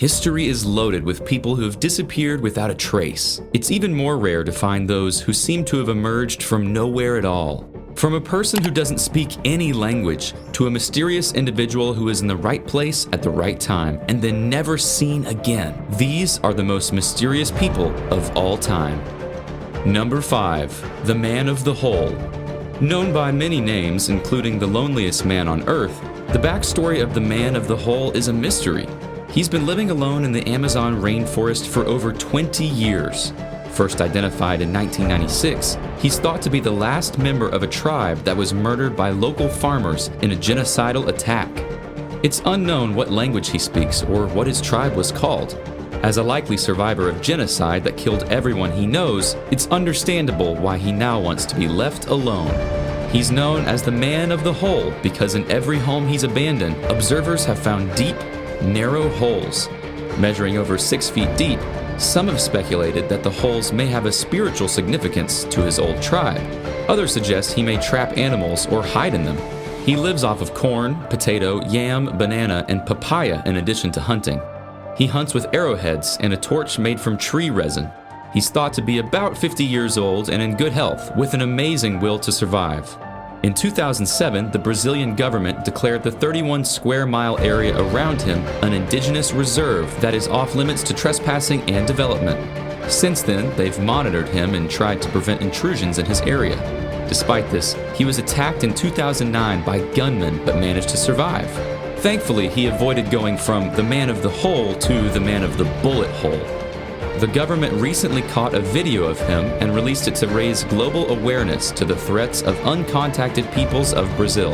history is loaded with people who have disappeared without a trace. It's even more rare to find those who seem to have emerged from nowhere at all. From a person who doesn't speak any language to a mysterious individual who is in the right place at the right time and then never seen again. These are the most mysterious people of all time. Number 5. The Man of the Hole. Known by many names, including the loneliest man on Earth, the backstory of the Man of the Hole is a mystery. He's been living alone in the Amazon rainforest for over 20 years. First identified in 1996, he's thought to be the last member of a tribe that was murdered by local farmers in a genocidal attack. It's unknown what language he speaks or what his tribe was called. As a likely survivor of genocide that killed everyone he knows, it's understandable why he now wants to be left alone. He's known as the Man of the Hole because in every home he's abandoned, observers have found deep, narrow holes. Measuring over 6 feet deep, some have speculated that the holes may have a spiritual significance to his old tribe. Others suggest he may trap animals or hide in them. He lives off of corn, potato, yam, banana, and papaya in addition to hunting. He hunts with arrowheads and a torch made from tree resin. He's thought to be about 50 years old and in good health, with an amazing will to survive. In 2007, the Brazilian government declared the 31 square mile area around him an indigenous reserve that is off limits to trespassing and development. Since then, they've monitored him and tried to prevent intrusions in his area. Despite this, he was attacked in 2009 by gunmen but managed to survive. Thankfully, he avoided going from the Man of the Hole to the Man of the Bullet Hole. The government recently caught a video of him and released it to raise global awareness to the threats of uncontacted peoples of Brazil.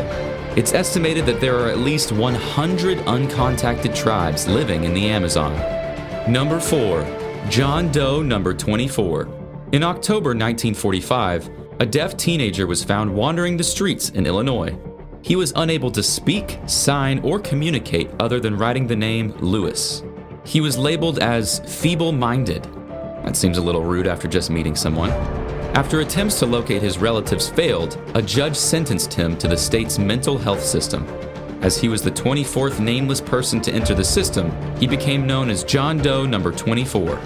It's estimated that there are at least 100 uncontacted tribes living in the Amazon. Number 4. John Doe number 24. In October 1945, a deaf teenager was found wandering the streets in Illinois. He was unable to speak, sign, or communicate other than writing the name Lewis. He was labeled as feeble-minded. That seems a little rude after just meeting someone. After attempts to locate his relatives failed, a judge sentenced him to the state's mental health system. As he was the 24th nameless person to enter the system, he became known as John Doe number 24.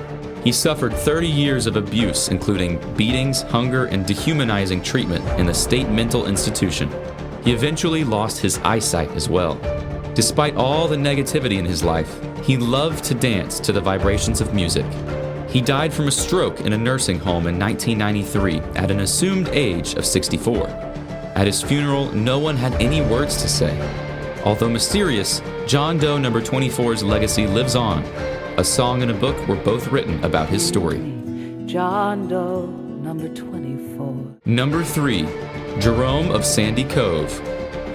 He suffered 30 years of abuse, including beatings, hunger, and dehumanizing treatment in the state mental institution. He eventually lost his eyesight as well. Despite all the negativity in his life, he loved to dance to the vibrations of music. He died from a stroke in a nursing home in 1993 at an assumed age of 64. At his funeral, no one had any words to say. Although mysterious, John Doe number 24's legacy lives on. A song and a book were both written about his story. John Doe number 24. Number 3. Jerome of Sandy Cove.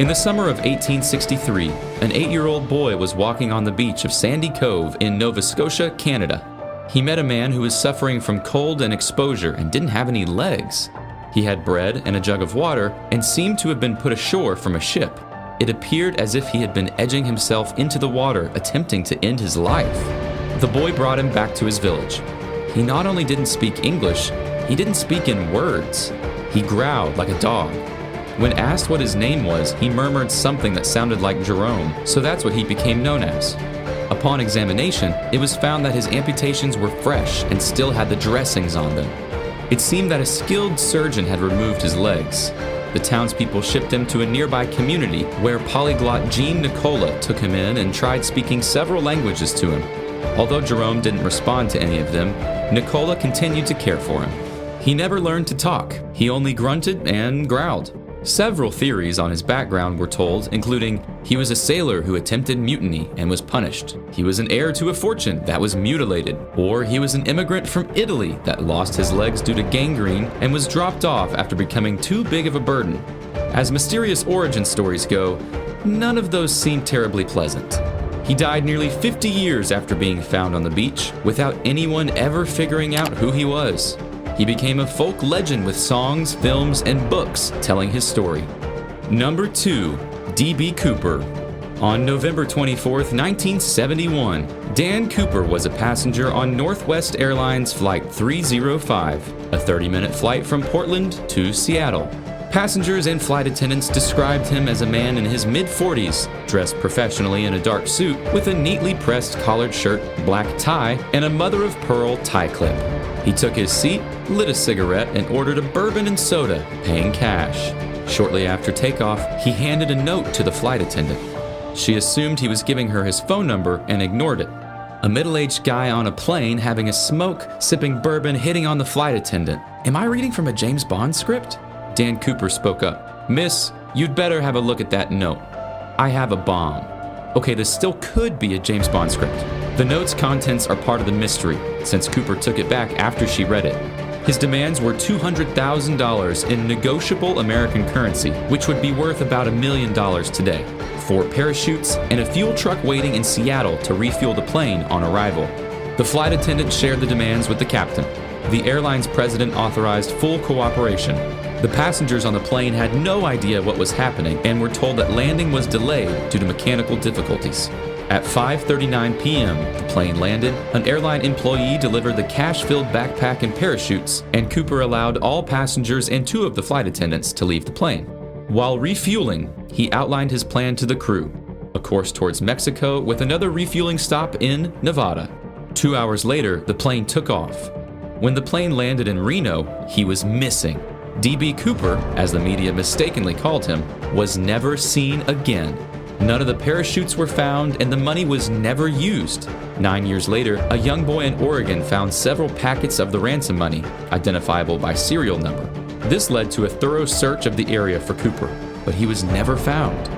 In the summer of 1863, an 8-year-old boy was walking on the beach of Sandy Cove in Nova Scotia, Canada. He met a man who was suffering from cold and exposure and didn't have any legs. He had bread and a jug of water and seemed to have been put ashore from a ship. It appeared as if he had been edging himself into the water, attempting to end his life. The boy brought him back to his village. He not only didn't speak English, he didn't speak in words. He growled like a dog. When asked what his name was, he murmured something that sounded like Jerome, so that's what he became known as. Upon examination, it was found that his amputations were fresh and still had the dressings on them. It seemed that a skilled surgeon had removed his legs. The townspeople shipped him to a nearby community where polyglot Jean Nicola took him in and tried speaking several languages to him. Although Jerome didn't respond to any of them, Nicola continued to care for him. He never learned to talk. He only grunted and growled. Several theories on his background were told, including he was a sailor who attempted mutiny and was punished, he was an heir to a fortune that was mutilated, or he was an immigrant from Italy that lost his legs due to gangrene and was dropped off after becoming too big of a burden. As mysterious origin stories go, none of those seem terribly pleasant. He died nearly 50 years after being found on the beach, without anyone ever figuring out who he was. He became a folk legend with songs, films, and books telling his story. Number 2. D.B. Cooper. On November 24, 1971, Dan Cooper was a passenger on Northwest Airlines Flight 305, a 30-minute flight from Portland to Seattle. Passengers and flight attendants described him as a man in his mid-40s, dressed professionally in a dark suit with a neatly pressed collared shirt, black tie, and a mother-of-pearl tie clip. He took his seat, lit a cigarette, and ordered a bourbon and soda, paying cash. Shortly after takeoff, he handed a note to the flight attendant. She assumed he was giving her his phone number and ignored it. A middle-aged guy on a plane having a smoke, sipping bourbon, hitting on the flight attendant. Am I reading from a James Bond script? Dan Cooper spoke up. Miss, you'd better have a look at that note. I have a bomb. Okay, this still could be a James Bond script. The note's contents are part of the mystery, since Cooper took it back after she read it. His demands were $200,000 in negotiable American currency, which would be worth about $1 million today, 4 parachutes, and a fuel truck waiting in Seattle to refuel the plane on arrival. The flight attendant shared the demands with the captain. The airline's president authorized full cooperation. The passengers on the plane had no idea what was happening and were told that landing was delayed due to mechanical difficulties. At 5:39 p.m., the plane landed, an airline employee delivered the cash-filled backpack and parachutes, and Cooper allowed all passengers and 2 of the flight attendants to leave the plane. While refueling, he outlined his plan to the crew, a course towards Mexico with another refueling stop in Nevada. 2 hours later, the plane took off. When the plane landed in Reno, he was missing. D.B. Cooper, as the media mistakenly called him, was never seen again. None of the parachutes were found and the money was never used. 9 years later, a young boy in Oregon found several packets of the ransom money, identifiable by serial number. This led to a thorough search of the area for Cooper, but he was never found.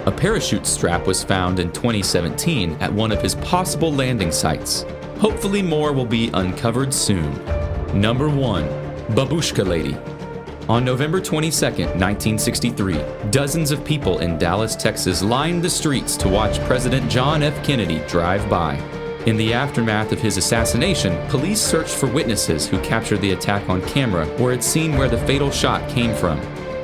A parachute strap was found in 2017 at one of his possible landing sites. Hopefully more will be uncovered soon. Number 1. Babushka Lady. On November 22, 1963, dozens of people in Dallas, Texas lined the streets to watch President John F. Kennedy drive by. In the aftermath of his assassination, police searched for witnesses who captured the attack on camera or had seen where the fatal shot came from.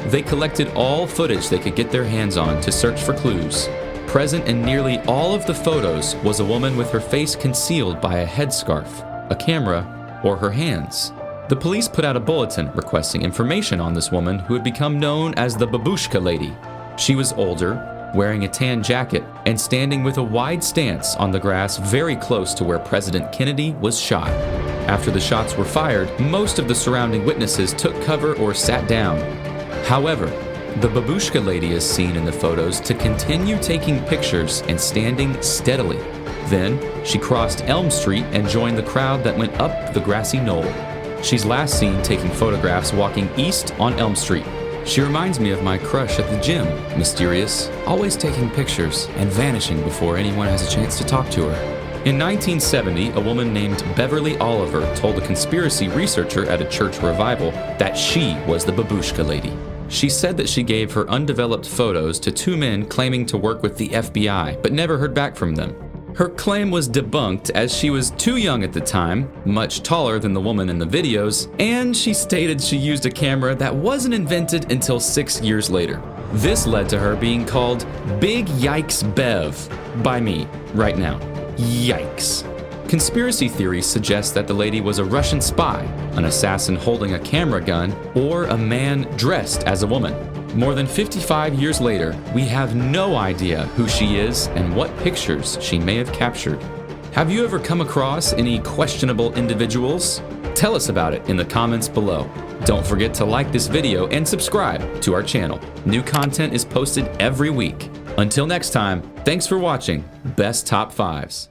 They collected all footage they could get their hands on to search for clues. Present in nearly all of the photos was a woman with her face concealed by a headscarf, a camera, or her hands. The police put out a bulletin requesting information on this woman who had become known as the Babushka Lady. She was older, wearing a tan jacket, and standing with a wide stance on the grass very close to where President Kennedy was shot. After the shots were fired, most of the surrounding witnesses took cover or sat down. However, the Babushka Lady is seen in the photos to continue taking pictures and standing steadily. Then, she crossed Elm Street and joined the crowd that went up the grassy knoll. She's last seen taking photographs walking east on Elm Street. She reminds me of my crush at the gym, mysterious, always taking pictures and vanishing before anyone has a chance to talk to her. In 1970, a woman named Beverly Oliver told a conspiracy researcher at a church revival that she was the Babushka Lady. She said that she gave her undeveloped photos to 2 men claiming to work with the FBI, but never heard back from them. Her claim was debunked as she was too young at the time, much taller than the woman in the videos, and she stated she used a camera that wasn't invented until 6 years later. This led to her being called Big Yikes Bev by me right now. Yikes. Conspiracy theories suggest that the lady was a Russian spy, an assassin holding a camera gun, or a man dressed as a woman. More than 55 years later, we have no idea who she is and what pictures she may have captured. Have you ever come across any questionable individuals? Tell us about it in the comments below. Don't forget to like this video and subscribe to our channel. New content is posted every week. Until next time, thanks for watching Best Top 5s.